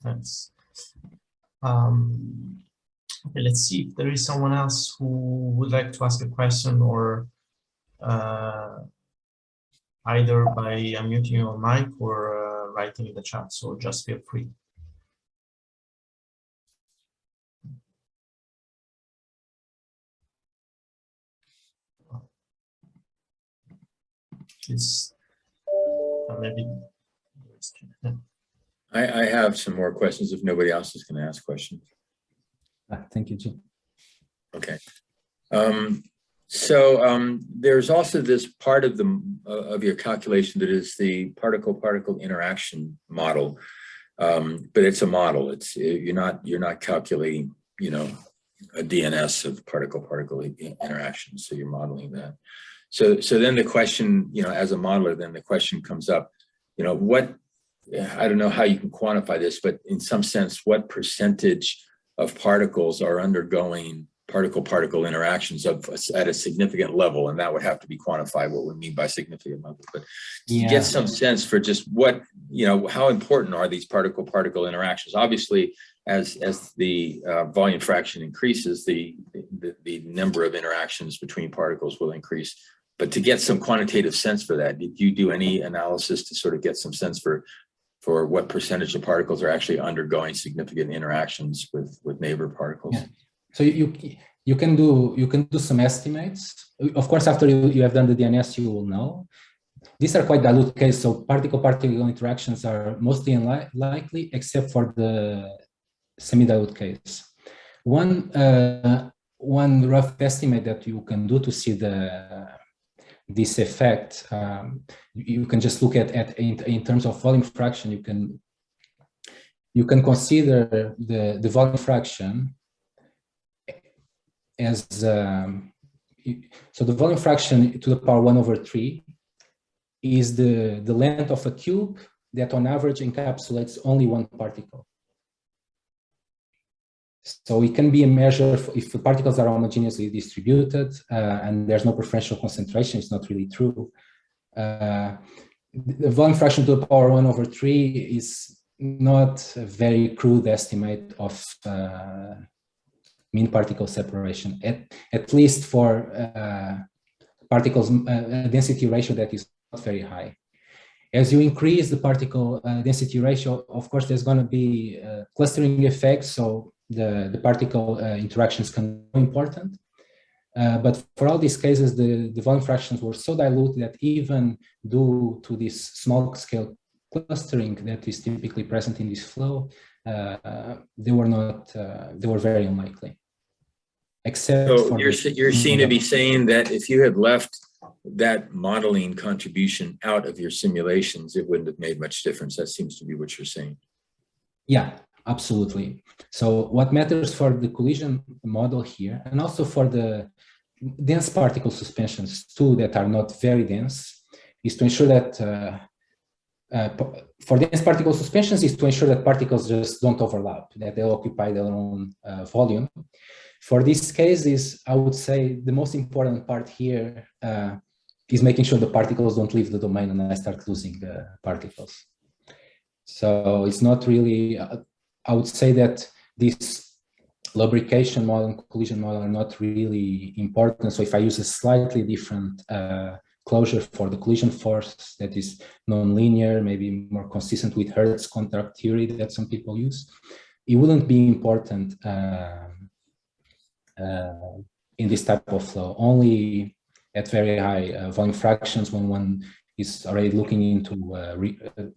Okay, let's see if there is someone else who would like to ask a question, or either by unmuting your mic or writing in the chat, so just feel free. Please, maybe. I have some more questions if nobody else is going to ask questions. Thank you, Jim. Okay. There's also this part of your calculation that is the particle-particle interaction model, but it's a model. You're not calculating, a DNS of particle-particle interactions. So you're modeling that. So then the question, as a modeler, then the question comes up, I don't know how you can quantify this, but in some sense, what percentage of particles are undergoing particle-particle interactions at a significant level? And that would have to be quantified, what we mean by significant level. But to get some sense for just what, how important are these particle-particle interactions? Obviously, as the volume fraction increases, the number of interactions between particles will increase. But to get some quantitative sense for that, did you do any analysis to sort of get some sense for what percentage of particles are actually undergoing significant interactions with neighbor particles? Yeah. So you can do some estimates. Of course, after you have done the DNS, you will know. These are quite dilute cases. So particle-particle interactions are mostly unlikely, except for the semi-dilute case. One rough estimate that you can do to see this effect, you can just look at in terms of volume fraction. You can consider the volume fraction as so the volume fraction to the power 1/3 is the length of a cube that on average encapsulates only one particle. So it can be a measure if the particles are homogeneously distributed and there's no preferential concentration. It's not really true. The volume fraction to the power 1/3 is not a very crude estimate of mean particle separation, at least for particles density ratio that is not very high. As you increase the particle density ratio, of course, there's going to be clustering effects. So the particle interactions can be important. But for all these cases, the volume fractions were so dilute that even due to this small scale clustering that is typically present in this flow, they were very unlikely. Except so you're seen to be saying that if you had left that modeling contribution out of your simulations, it wouldn't have made much difference. That seems to be what you're saying. Yeah, absolutely. So what matters for the collision model here, and also for the dense particle suspensions too that are not very dense, is to ensure that for dense particle suspensions is to ensure that particles just don't overlap, that they'll occupy their own volume. For this case, I would say the most important part here is making sure the particles don't leave the domain and I start losing particles. So it's not really, I would say that this lubrication model and collision model are not really important. So if I use a slightly different closure for the collision force that is non-linear, maybe more consistent with Hertz contract theory that some people use, it wouldn't be important in this type of flow, only at very high volume fractions when one is already looking into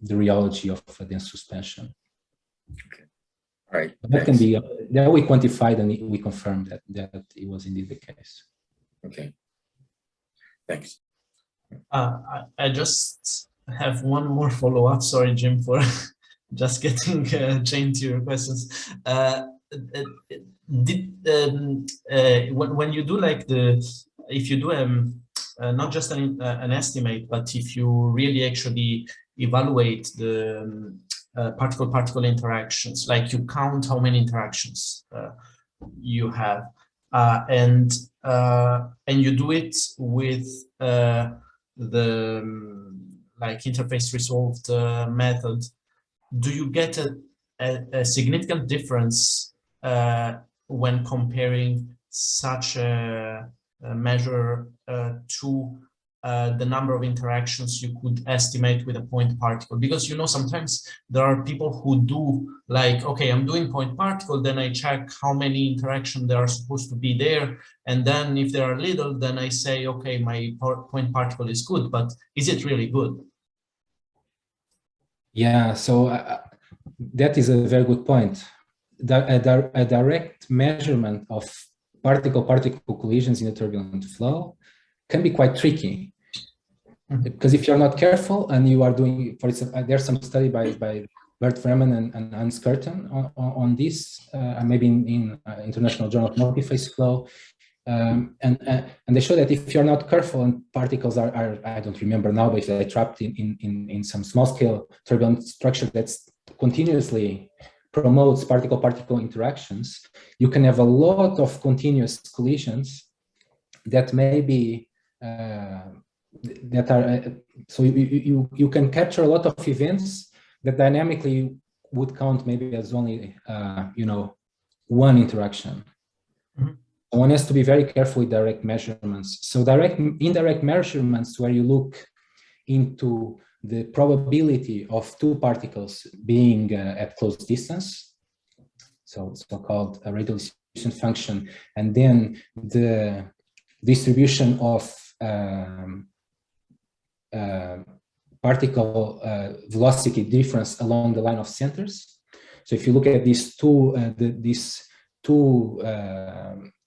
the rheology of dense suspension. Okay. All right. That can be, that we quantified and we confirmed that it was indeed the case. Okay. Thanks. I just have one more follow-up. Sorry, Jim, for just getting chained to your questions. When you do like if you do not just an estimate, but if you really actually evaluate the particle-particle interactions, like you count how many interactions you have, and you do it with the like interface resolved method, do you get a significant difference when comparing such a measure to the number of interactions you could estimate with a point particle? Because, you know, sometimes there are people who do like, okay, I'm doing point particle, then I check how many interactions there are supposed to be there. And then if there are little, then I say, okay, my point particle is good, but is it really good? Yeah, so that is a very good point. A direct measurement of particle-particle collisions in a turbulent flow can be quite tricky. Because if you're not careful and you are doing, for example, there's some study by Bert Freeman and Hans Curtin on this, maybe in International Journal of Multiphase Flow, and they show that if you're not careful and particles are I don't remember now, but if they're trapped in some small-scale turbulent structure that's continuously promotes particle-particle interactions, you can have a lot of continuous collisions that may be that are so you can capture a lot of events that dynamically would count maybe as only you know, one interaction. Mm-hmm. One has to be very careful with direct measurements. So indirect measurements where you look into the probability of two particles being at close distance, so it's so-called a radial distribution function, and then the distribution of particle velocity difference along the line of centers. So if you look at these two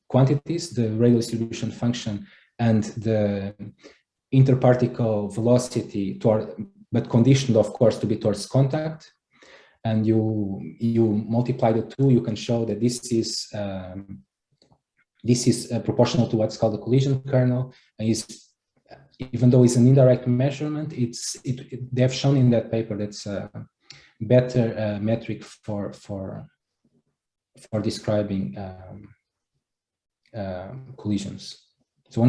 quantities, the radial distribution function and the interparticle velocity but conditioned, of course, to be towards contact, and you multiply the two, you can show that this is proportional to what's called the collision kernel, and even though it's an indirect measurement, they have shown in that paper that's a better metric for describing collisions. So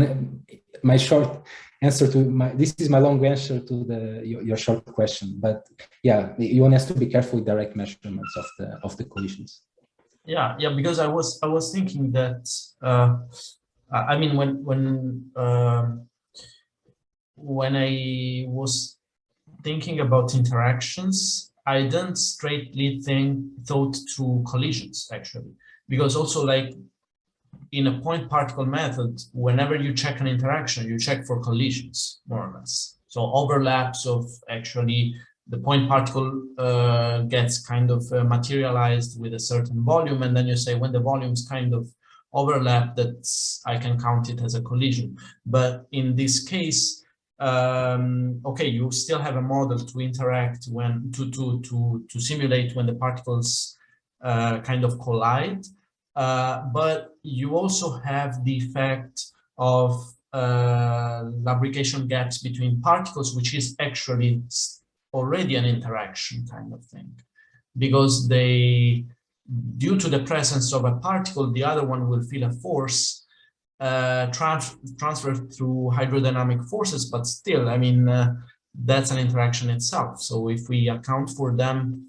my short answer to this is my long answer to your short question, but yeah, one has to be careful with direct measurements of the collisions. Yeah, because I was thinking that I mean when I was thinking about interactions, I didn't straightly thought to collisions actually, because also like in a point particle method, whenever you check an interaction, you check for collisions more or less. So overlaps of actually the point particle gets kind of materialized with a certain volume, and then you say when the volumes kind of overlap, that's I can count it as a collision. But in this case, okay, you still have a model to interact when to simulate when the particles kind of collide, but you also have the effect of lubrication gaps between particles, which is actually already an interaction kind of thing, because they due to the presence of a particle, the other one will feel a force transferred through hydrodynamic forces, but still, I mean, that's an interaction itself. So if we account for them,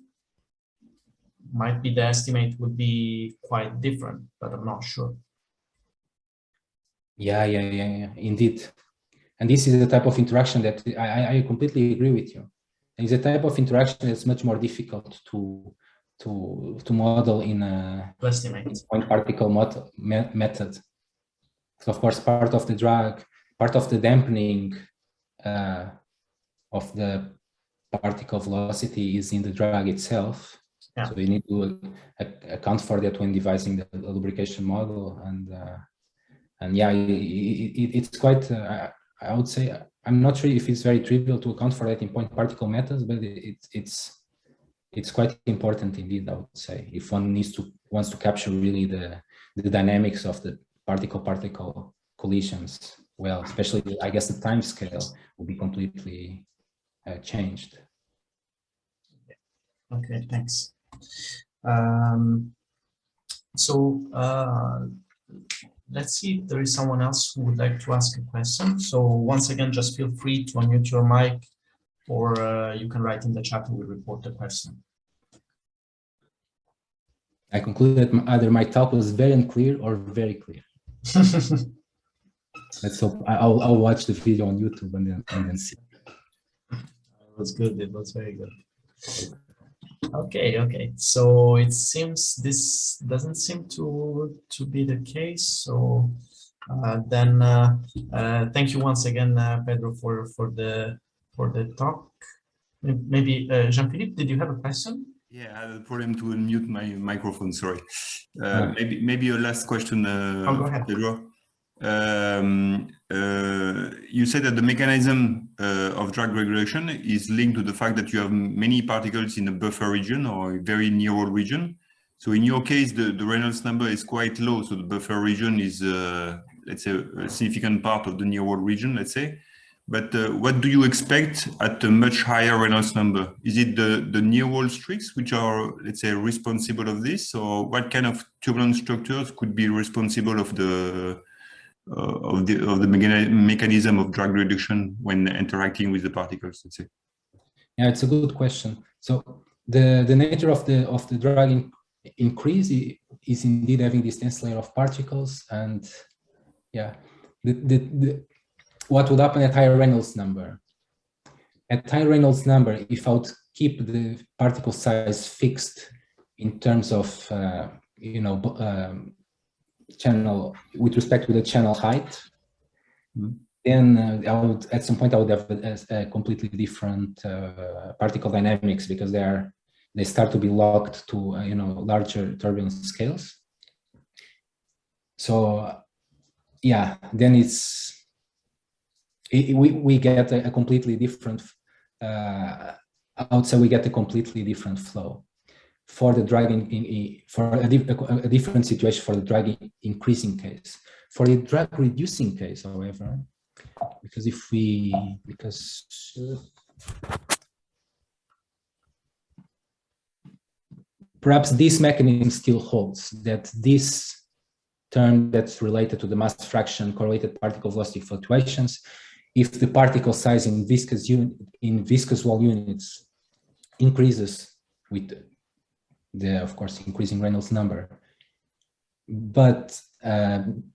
might be the estimate would be quite different, but I'm not sure. Yeah, indeed. And this is the type of interaction that I completely agree with you. It's a type of interaction that's much more difficult to model in a point particle method. So of course, part of the drag, part of the dampening of the particle velocity is in the drag itself. Yeah. So you need to account for that when devising the lubrication model, and yeah, it's quite. I would say I'm not sure if it's very trivial to account for that in point particle methods, but it's quite important indeed. I would say if one wants to capture really the dynamics of the particle-particle collisions, well, especially I guess the time scale will be completely changed. Okay, thanks. Let's see if there is someone else who would like to ask a question. So once again, just feel free to unmute your mic, or you can write in the chat and we'll report the question. I conclude that either my talk was very unclear or very clear. Let's hope. I'll watch the video on YouTube and then see. It was good. It was very good. Okay. So it seems this doesn't seem to be the case. So then thank you once again, Pedro, for the talk. Maybe Jean-Philippe, did you have a question? Yeah, I had a problem to unmute my microphone. Sorry. Maybe a last question, go ahead. Pedro. You said that the mechanism of drag regulation is linked to the fact that you have many particles in a buffer region or a very neural region. So in your case, the Reynolds number is quite low. So the buffer region is, let's say, a significant part of the neural region, let's say. But what do you expect at a much higher Reynolds number? Is it the neural streaks which are, let's say, responsible of this, or what kind of turbulent structures could be responsible of the mechanism of drag reduction when interacting with the particles, let's say? Yeah, it's a good question. So the nature of the drag increase is indeed having this dense layer of particles, and yeah, what would happen at higher Reynolds number? At higher Reynolds number, if I would keep the particle size fixed in terms of channel with respect to the channel height, then I would at some point I would have a completely different particle dynamics, because they start to be locked to larger turbulence scales. So yeah, then we get a completely different. I would say we get a completely different flow for the drag for a different situation for the drag increasing case. For the drag reducing case, however, perhaps this mechanism still holds, that this term that's related to the mass fraction correlated particle velocity fluctuations, if the particle size in viscous wall units increases with the, of course, increasing Reynolds number, but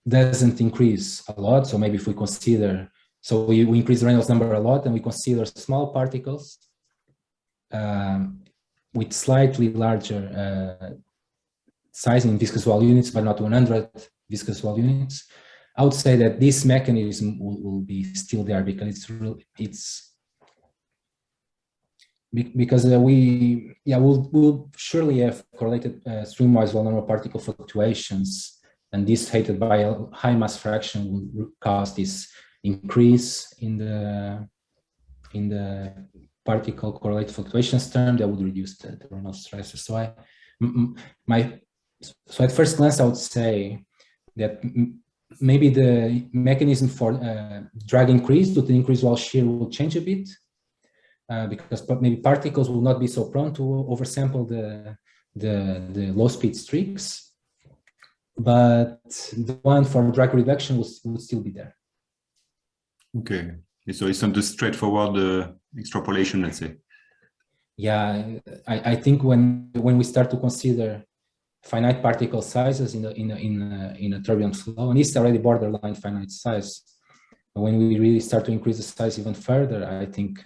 doesn't increase a lot. So maybe if we consider, so we increase the Reynolds number a lot and we consider small particles with slightly larger size in viscous wall units, but not 100 viscous wall units, I would say that this mechanism will be still there, because we'll surely have correlated streamwise wall normal particle fluctuations, and this heightened by a high mass fraction will cause this increase in the particle correlated fluctuations term that would reduce the Reynolds stresses. So at first glance, I would say that maybe the mechanism for drag increase to the increase wall shear will change a bit, because maybe particles will not be so prone to oversample the low speed streaks, but the one for drag reduction will still be there. Okay, so it's not a straightforward extrapolation, let's say. Yeah, I think when we start to consider finite particle sizes in a turbulent flow, and it's already borderline finite size, when we really start to increase the size even further, I think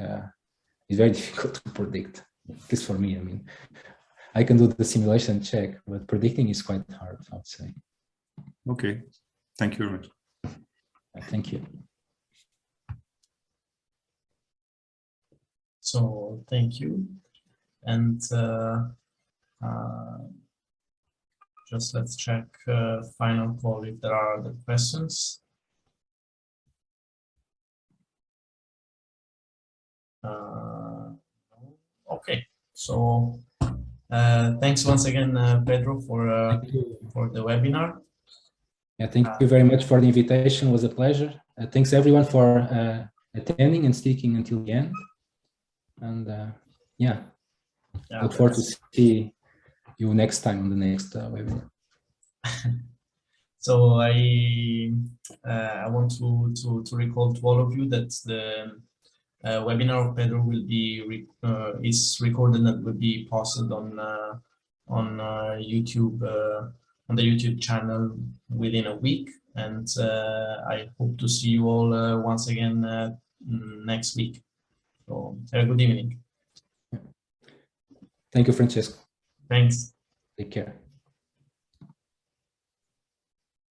it's very difficult to predict. At least for me, I mean, I can do the simulation check, but predicting is quite hard, I would say. Okay, thank you very much. Thank you. So thank you. And just let's check final call if there are other questions. Okay, so thanks once again, Pedro, for the webinar. Yeah, thank you very much for the invitation. It was a pleasure. Thanks everyone for attending and sticking until the end. And yeah, look forward to see you next time on the next webinar. So I want to recall to all of you that the webinar of Pedro will be is recorded and will be posted on YouTube on the YouTube channel within a week, and I hope to see you all once again next week. So have a good evening. Thank you, Francesco. Thanks. Take care.